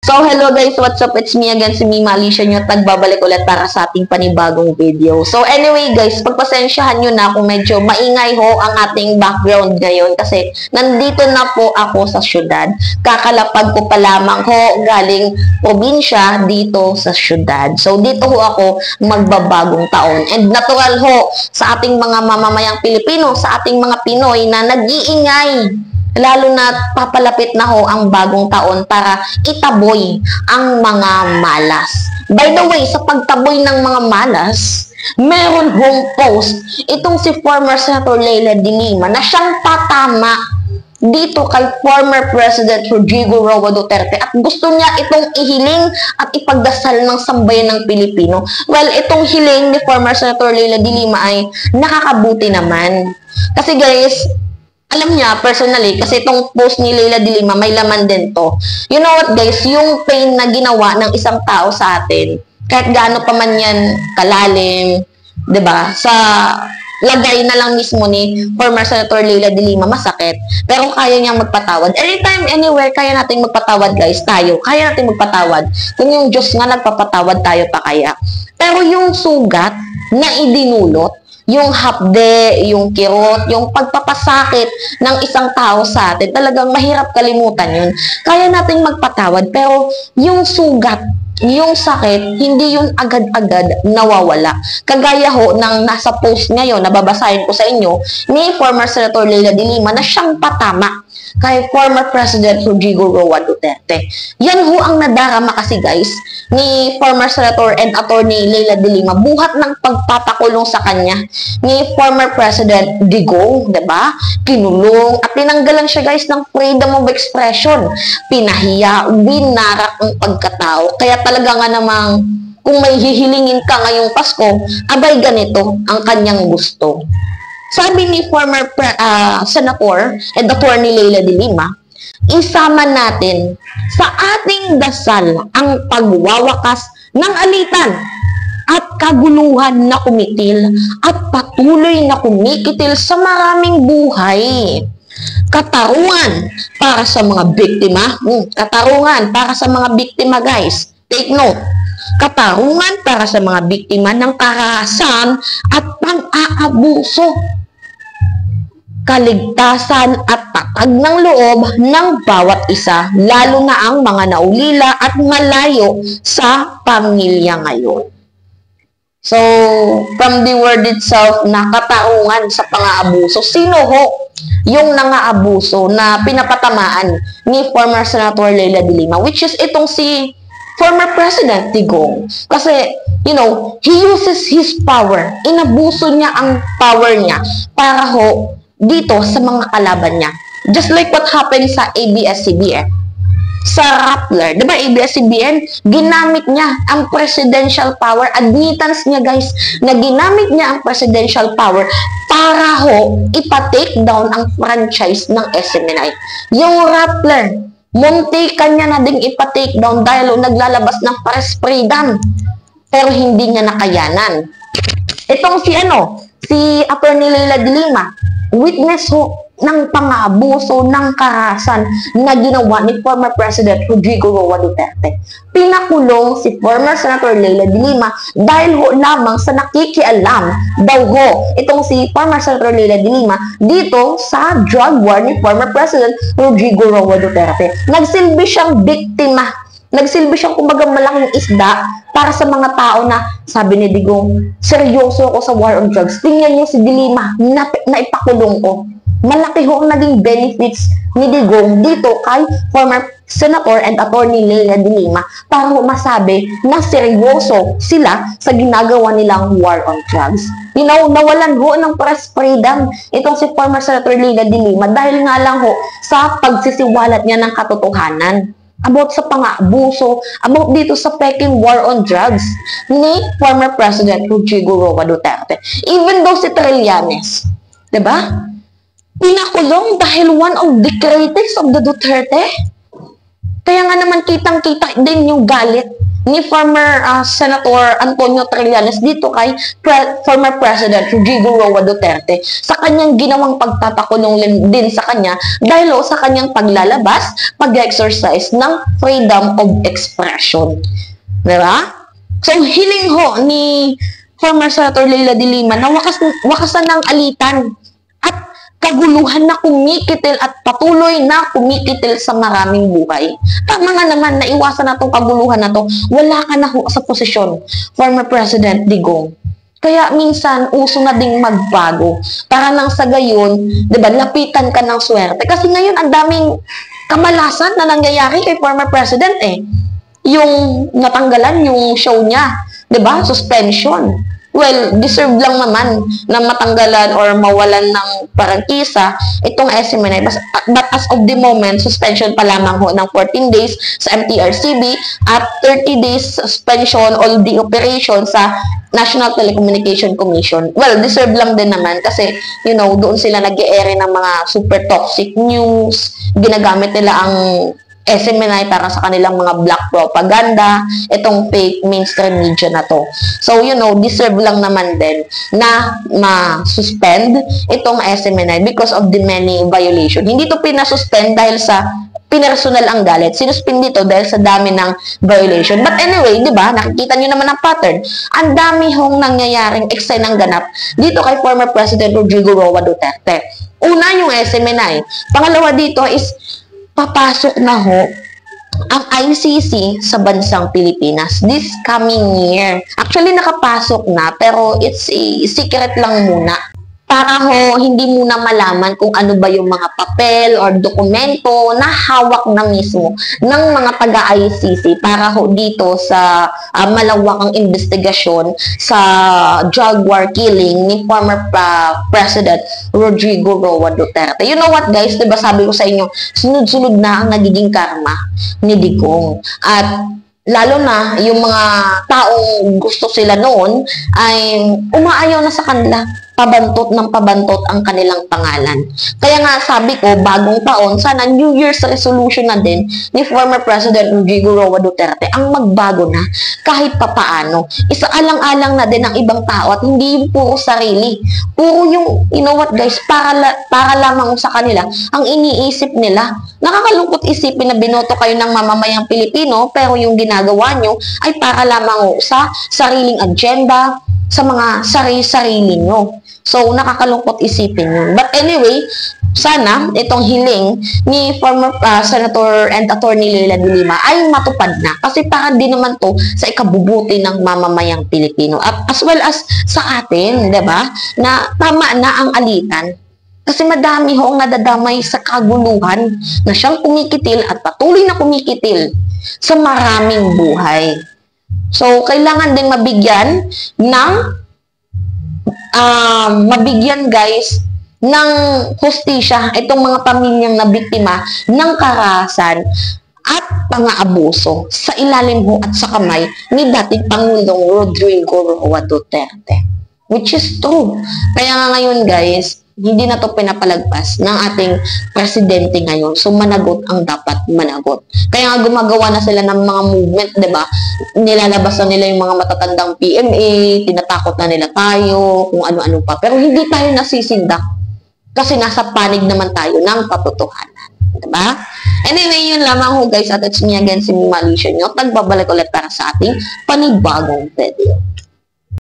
So, hello guys, what's up? It's me again, si Mima Alicia nyo at nagbabalik ulit para sa ating panibagong video. So, anyway guys, pagpasensyahan nyo na kung medyo maingay ho ang ating background ngayon kasi nandito na po ako sa syudad. Kakalapag ko pa lamang ho galing probinsya dito sa syudad. So, dito ho ako magbabagong taon. And natural ho sa ating mga mamamayang Pilipino, sa ating mga Pinoy na nag-iingay. Lalo na papalapit na ho ang bagong taon para itaboy ang mga malas. By the way, sa pagtaboy ng mga malas, meron hong post itong si former Senator Leila de Lima na siyang patama dito kay former President Rodrigo Roa Duterte at gusto niya itong ihiling at ipagdasal ng sambayan ng Pilipino. Well, itong hiling ni former Senator Leila de Lima ay nakakabuti naman. Kasi guys, alam niya, personally, kasi itong post ni Leila de Lima, may laman din to. You know what guys, yung pain na ginawa ng isang tao sa atin, kahit gaano pa man yan kalalim, 'di ba? Sa lagay na lang mismo ni former Senator Leila de Lima, masakit. Pero kaya niyang magpatawad. Anytime, anywhere, kaya natin magpatawad guys, tayo. Kaya natin magpatawad. Kung yung Diyos nga nagpapatawad, tayo pa kaya. Pero yung sugat na idinulot, yung hapde, yung kirot, yung pagpapasakit ng isang tao sa atin, talagang mahirap kalimutan yun. Kaya nating magpatawad, pero yung sugat, yung sakit, hindi yun agad-agad nawawala. Kagaya ho ng nasa post ngayon, nababasahin ko sa inyo, ni former Senator Leila de Lima na siyang patama kay former President Rodrigo Roa Duterte. Yan ho ang nadarama kasi guys ni former Senator and Attorney Leila de Lima buhat ng pagpapakulong sa kanya ni former President Digong, 'di ba? Kinulong at tinanggalan siya guys ng freedom of expression. Pinahiya, winarak ang pagkatao. Kaya talaga nga namang kung may hihilingin ka ngayong Pasko, abay ganito ang kanyang gusto. Sabi ni former Senator and Attorney Leila de Lima, isama natin sa ating dasal ang pagwawakas ng alitan at kaguluhan na kumitil at patuloy na kumikitil sa maraming buhay. Katarungan para sa mga biktima. Katarungan para sa mga biktima guys. Take note. Katarungan para sa mga biktima ng karahasan at pang-aabuso. Kaligtasan at tatag ng loob ng bawat isa, lalo na ang mga naulila at malayo sa pamilya ngayon. So, from the word itself na katarungan sa pang-aabuso, sino ho yung nangaabuso na pinapatamaan ni former Senator Leila de Lima, which is itong si former President Digong. Kasi, you know, he uses his power. Inabuso niya ang power niya para ho dito sa mga kalaban niya. Just like what happened sa ABS-CBN. Sa Rappler, di ba ABS-CBN, ginamit niya ang presidential power. Admittance niya guys, na ginamit niya ang presidential power para ho ipa-take down ang franchise ng SMNI. Yung Rappler, muntikan niya na ding ipa-take down dahil naglalabas ng press freedom. Pero hindi niya nakayanan. Itong si Attorney Leila de Lima, witness ho ng pang-aabuso ng karahasan na ginawa ni former President Rodrigo Roa Duterte. Pinakulong si former Senator Leila de Lima dahil ho lamang sa nakikialam daw ho itong si former Senator Leila de Lima dito sa drug war ni former President Rodrigo Roa Duterte. Nagsilbi siyang biktima. Nagsilbi siyang kumbaga malaking isda para sa mga tao na sabi ni Digong, seryoso ako sa war on drugs. Tingnan niyo si de Lima na ipakulong ko. Malaki ho ang naging benefits ni Digong dito kay former Senator and Attorney Leila de Lima para ho masabi na seryoso sila sa ginagawa nilang war on drugs. You know, nawalan ho ng press freedom itong si former Senator Leila de Lima dahil nga lang ho sa pagsisiwalat niya ng katotohanan about sa pang-aabuso, about dito sa peking war on drugs ni former President Rodrigo Roa Duterte. Even though si Trillanes, diba? Pinakulong dahil one of the critics of the Duterte. Kaya nga naman kitang-kita din yung galit ni former Senator Antonio Trillanes dito kay former President Rodrigo Roa Duterte sa kanyang ginawang pagtatakulong din sa kanya dahil sa kanyang paglalabas, pag-exercise ng freedom of expression. Diba? So, hiling ho ni former Senator Leila de Lima na wakasan ng alitan at kaguluhan na kumikitil at patuloy na kumikitil sa maraming buhay. Tama nga naman, naiwasan na itong kaguluhan na to. Wala ka na sa posisyon, former President Digong. Kaya minsan, uso na ding magbago. Para nang sa gayon, diba, lapitan ka ng swerte. Kasi ngayon, ang daming kamalasan na nangyayari kay former President Yung natanggalan yung show niya, diba? Suspension. Well, deserve lang naman na matanggalan or mawalan ng prangkisa itong SMNI. But as of the moment, suspension pa lamang ho ng 14 days sa MTRCB at 30 days suspension all the operation sa National Telecommunication Commission. Well, deserve lang din naman kasi, doon sila nag-e-ere ng mga super toxic news, ginagamit nila ang SMNI para sa kanilang mga black propaganda, itong fake mainstream media na to. So, deserve lang naman din na ma-suspend itong SMNI because of the many violation. Hindi to pinasuspend dahil sa pinersonal ang galit. Sinuspend dito dahil sa dami ng violation. But anyway, di ba, nakikita nyo naman ang pattern. Ang dami hong nangyayaring eksenang ganap dito kay former President Rodrigo Roa Duterte. Una, yung SMNI. Pangalawa dito is papasok na ho ang ICC sa bansang Pilipinas this coming year. Actually, nakapasok na, pero it's a secret lang muna. Para ho, hindi muna malaman kung ano ba yung mga papel or dokumento na hawak na mismo ng mga taga-ICC para ho dito sa malawakang investigasyon sa drug war killing ni former President Rodrigo Roa Duterte. You know what, guys? Diba sabi ko sa inyo, sunod-sunod na ang nagiging karma ni Digong. At lalo na yung mga taong gusto sila noon ay umaayaw na sa kanila. Pabantot ng pabantot ang kanilang pangalan. Kaya nga sabi ko, bagong taon, sana New Year's resolution na din ni former President Rodrigo Roa Duterte ang magbago na kahit papaano. Isaalang-alang na din ang ibang tao at hindi yung puro sarili. Puro yung, you know what guys, para lamang sa kanila ang iniisip nila. Nakakalungkot isipin na binoto kayo ng mamamayang Pilipino pero yung ginagawa nyo ay para lamang sa sariling agenda, sa mga sarili-sarili nyo. So, nakakalungkot isipin yun. But anyway, sana itong hiling ni former Senator and Attorney Leila de Lima ay matupad na. Kasi para din naman to sa ikabubuti ng mamamayang Pilipino. At as well as sa atin, diba? Na tama na ang alitan. Kasi madami ho ang nadadamay sa kaguluhan na siyang kumikitil at patuloy na kumikitil sa maraming buhay. So, kailangan din mabigyan ng guys ng hustisya itong mga pamilyang nabiktima ng karahasan at pang-aabuso sa ilalim ho at sa kamay ni dating Pangulong Rodrigo Roa Duterte. Which is true. Kaya nga ngayon guys, hindi na to pinapalagpas ng ating presidente ngayon. So, managot ang dapat managot. Kaya nga gumagawa na sila ng mga movement, diba? Nilalabas na nila yung mga matatandang PMA, tinatakot na nila tayo, kung ano-ano pa. Pero hindi tayo nasisindak. Kasi nasa panig naman tayo ng katotohanan. Diba? Anyway, yun lamang ho guys. At it's me again, si Mima Alicia nyo. Nagbabalik ulit para sa ating panibagong video.